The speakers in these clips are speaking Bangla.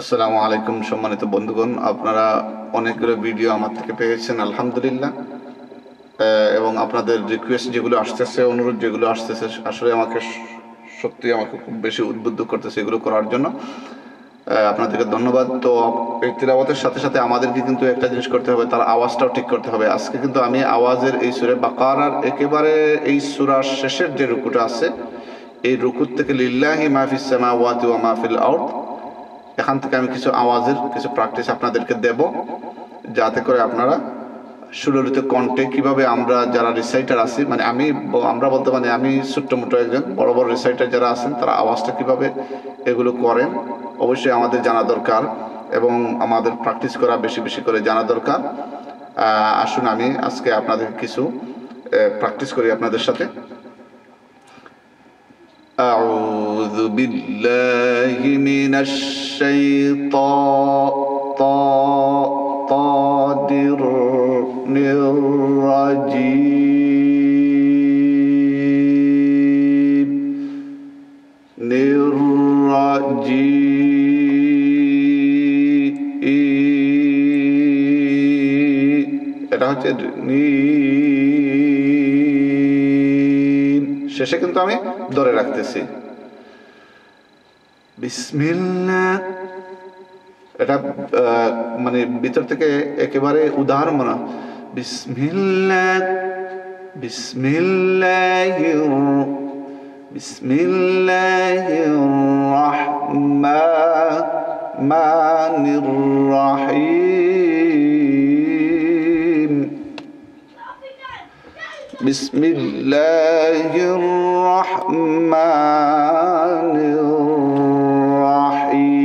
আসসালামু আলাইকুম সম্মানিত বন্ধুগণ, আপনারা অনেকগুলো ভিডিও আমার থেকে পেয়েছেন আলহামদুলিল্লাহ। এবং আপনাদের রিকোয়েস্ট যেগুলো আসতেছে, অনুরোধ যেগুলো আসতেছে, আসলে আমাকে সত্যি আমাকে খুব বেশি উদ্বুদ্ধ করতেছে এগুলো করার জন্য। আপনাদেরকে ধন্যবাদ। তো এই তিলাওয়াতের সাথে সাথে আমাদেরকে কিন্তু একটা জিনিস করতে হবে, তার আওয়াজটাও ঠিক করতে হবে। আজকে কিন্তু আমি আওয়াজের এই সূরা বাকারার একেবারে এই সূরার শেষের যে রুকুটা আছে, এই রুকুর থেকে লিল্লাহি মা ফিস সামাওয়াতি ওয়া মা ফিল আরদ, এখান থেকে আমি কিছু আওয়াজের কিছু প্র্যাকটিস আপনাদেরকে দেব, যাতে করে আপনারা সুললিত কণ্ঠে কিভাবে আমরা যারা রিসাইটার আছি, মানে আমরা বলতে মানে আমি ছোট্ট মোটো একজন, বড় বড় রিসাইটার যারা আছেন তারা আওয়াজটা কিভাবে এগুলো করেন অবশ্যই আমাদের জানা দরকার এবং আমাদের প্র্যাকটিস করা বেশি বেশি করে জানা দরকার। আসুন আমি আজকে আপনাদের কিছু প্র্যাকটিস করি আপনাদের সাথে। أعوذ بالله من الشيطان الرجيم এটা হচ্ছে শেষে কিন্তু আমি ধরে রাখতেছি বিসমিল্লাহ। এটা মানে ভিতর থেকে একেবারে উদাহরণ মনে বিসমিল্লাহ বিসমিল্লাহির বিসমিল্লাহির রাহমানির রাহিম বিসমিল্লাহির রাহমানির রাহিম।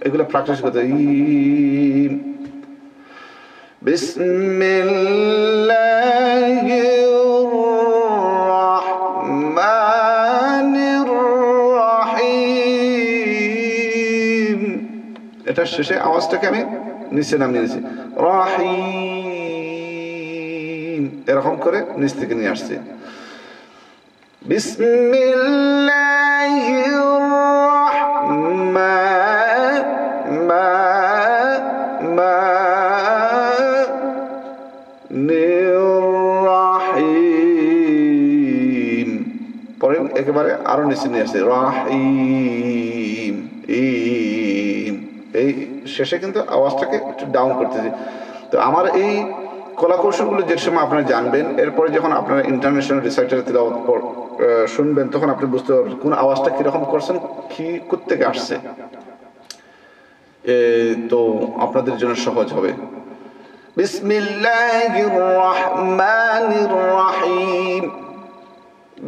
এগুলো প্র্যাকটিস করতে বিসমিল্লাহির রাহমানির রাহিম। এটা শেষে আওয়াজটাকে আমি নিচে নামিয়ে নিয়েছি, রাহিম এরকম করে নিচ থেকে নিয়ে আসছি। বিসমিল্লাহির রাহমানির রাহিম। পরে একেবারে আরো নিচে নিয়ে আসছে, রাহিম। এই শেষে কিন্তু আওয়াজটাকে একটু ডাউন করতেছি। তো আমার এই কলা কৌশলগুলো যে সময় আপনারা জানবেন, এরপরে যখন আপনারা ইন্টারন্যাশনাল রিসাইটার তিলাওয়াত শুনবেন, তখন আপনি বুঝতে পারবেন কোন আওয়াজটা কিরকম করছেন, কি কোত্থেকে আসছে। তো আপনাদের জন্য সহজ হবে। বিসমিল্লাহির রাহমানির রাহিম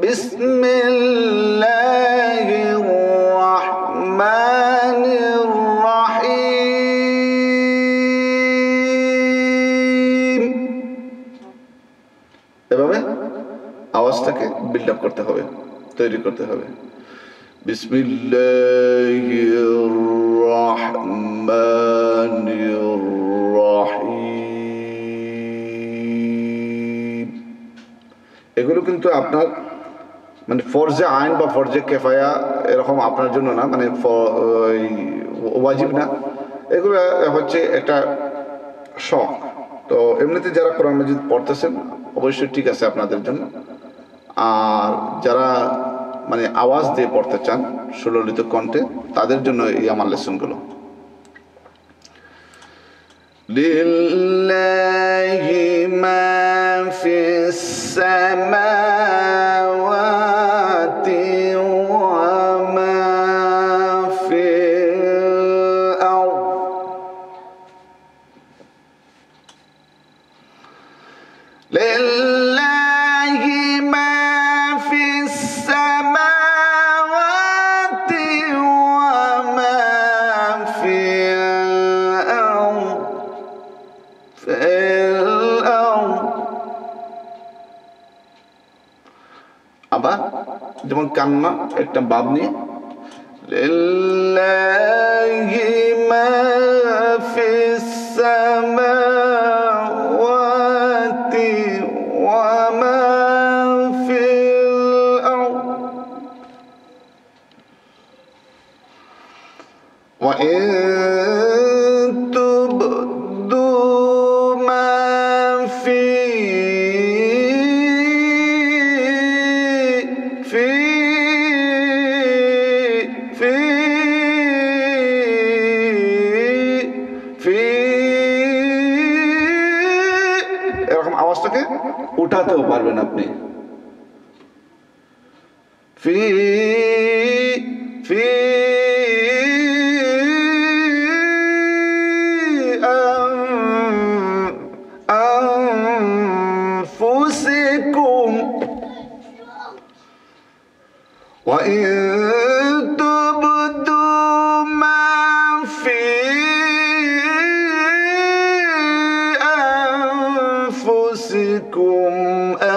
বিসমিল্লাহির রাহমানির রাহিম। এভাবে আওয়াজটাকে বিল্ড আপ করতে হবে, তৈরি করতে হবে। বিসমিল্লাহির রাহমানির রাহিম। এগুলো কিন্তু আপনার মানে ফরজে আইন বা ফরজে কেফায়া এরকম আপনার জন্য না, মানে ওয়াজিব না, এগুলো হচ্ছে একটা শখ। তো এমনিতে যারা কোরআন মাজিদ পড়তেছেন অবশ্যই ঠিক আছে আপনাদের জন্য। আর যারা মানে আওয়াজ দিয়ে পড়তে চান সুললিত কণ্ঠে, তাদের জন্য এই আমার লেসনগুলো। লিল্লাহি মা ফিস সামাওয়াতি ওয়া মা ফিল আরদ লিল্লাহি মা ফিস সামাওয়াতি ওয়া মা ফিল আরদ। আবার যেমন কান্না একটা বাব নিয়ে লিল্লাহি মা ফিস সামাওয়াতি ওয়া মা ফিল وإن تبدوا ما এরকম আওয়াজটাকে উঠাতেও পারবেন আপনি। ফি ফি أنفسكم وإن تبدوا ما في أنفسكم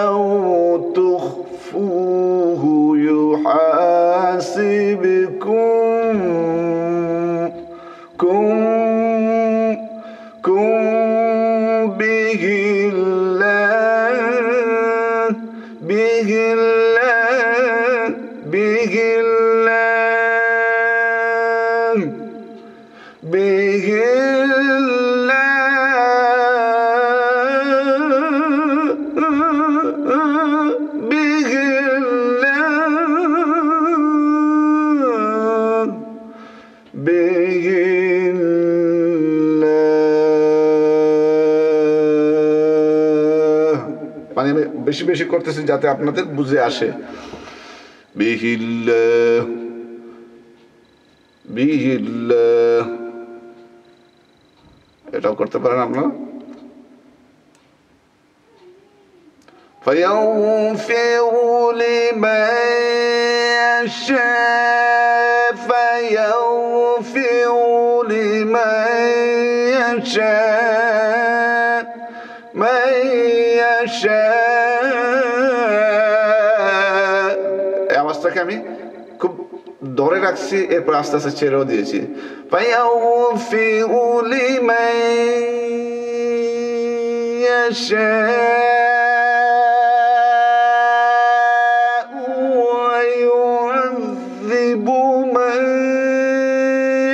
أو تخفوه يحاسبكم به মানে আমি বেশি বেশি করতেছি যাতে আপনাদের বুঝে আসে। বিহিল্লাহ বিহিল্লাহ এটাও করতে পারেন আপনারা। فيغفر لمن يشاء فيغفر لمن يشاء من يشاء এই অবস্থাকে আমি খুব ধরে রাখছি, এরপর আস্তে আস্তে ছেড়েও দিয়েছি। فيغفر لمن يشاء ويعذب من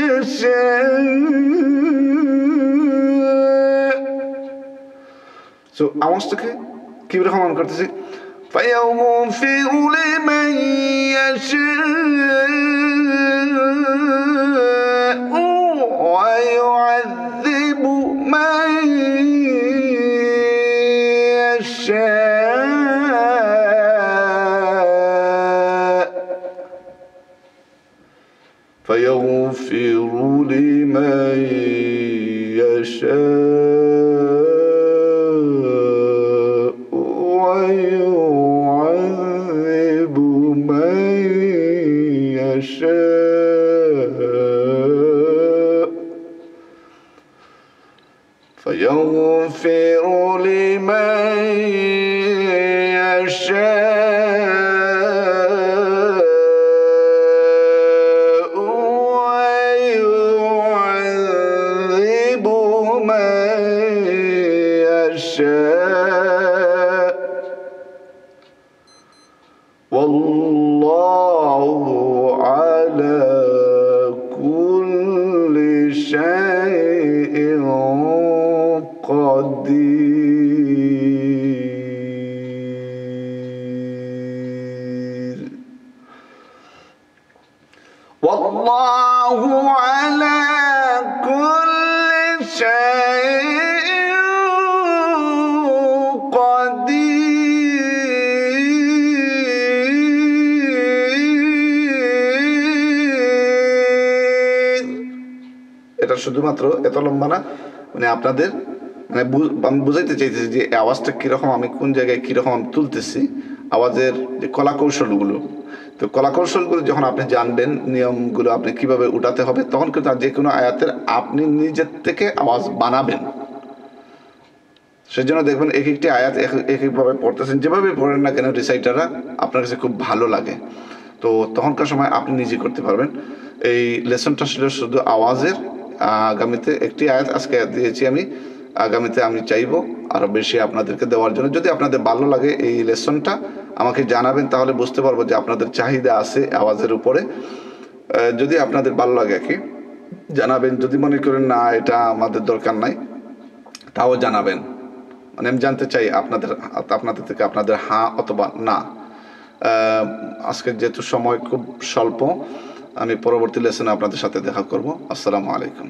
يشاء। সো আওয়াজটাকে কি রকম অন করতেছি? فيغفر لمن يشاء ويعذب من يشاء فيغفر لمن يشاء ويعذب من يشاء فيغفر لمن يشاء ويعذب من يشاء والله على كل شيء قدير والله على كل شيء قدير। এটা শুধুমাত্র এত লম্বা না, মানে আপনাদের মানে আমি বুঝাইতে চাইতেছি যে আওয়াজটা কীরকম, আমি কোন জায়গায় কীরকম আমি তুলতেছি, আওয়াজের যে কলাকৌশলগুলো। তো কলাকৌশলগুলো যখন আপনি জানবেন, নিয়মগুলো আপনি কিভাবে উঠাতে হবে, তখন কিন্তু যে কোনো আয়াতের আপনি নিজের থেকে আওয়াজ বানাবেন। সেজন্য দেখবেন এক একটি আয়াত এক একভাবে পড়তেছেন, যেভাবে পড়েন না কেন রিসাইটাররা আপনার কাছে খুব ভালো লাগে। তো তখনকার সময় আপনি নিজে করতে পারবেন। এই লেসনটা ছিল শুধু আওয়াজের। আগামীতে একটি আয়াত আজকে দিয়েছি আমি, আগামীতে আমি চাইবো আরও বেশি আপনাদেরকে দেওয়ার জন্য। যদি আপনাদের ভালো লাগে এই লেসনটা আমাকে জানাবেন, তাহলে বুঝতে পারবো যে আপনাদের চাহিদা আছে আওয়াজের উপরে। যদি আপনাদের ভালো লাগে কি জানাবেন। যদি মনে করেন না এটা আমাদের দরকার নাই, তাও জানাবেন। মানে আমি জানতে চাই আপনাদের থেকে আপনাদের হ্যাঁ অথবা না। আজকের যেহেতু সময় খুব স্বল্প, আমি পরবর্তী লেসনে আপনাদের সাথে দেখা করব। আসসালামু আলাইকুম।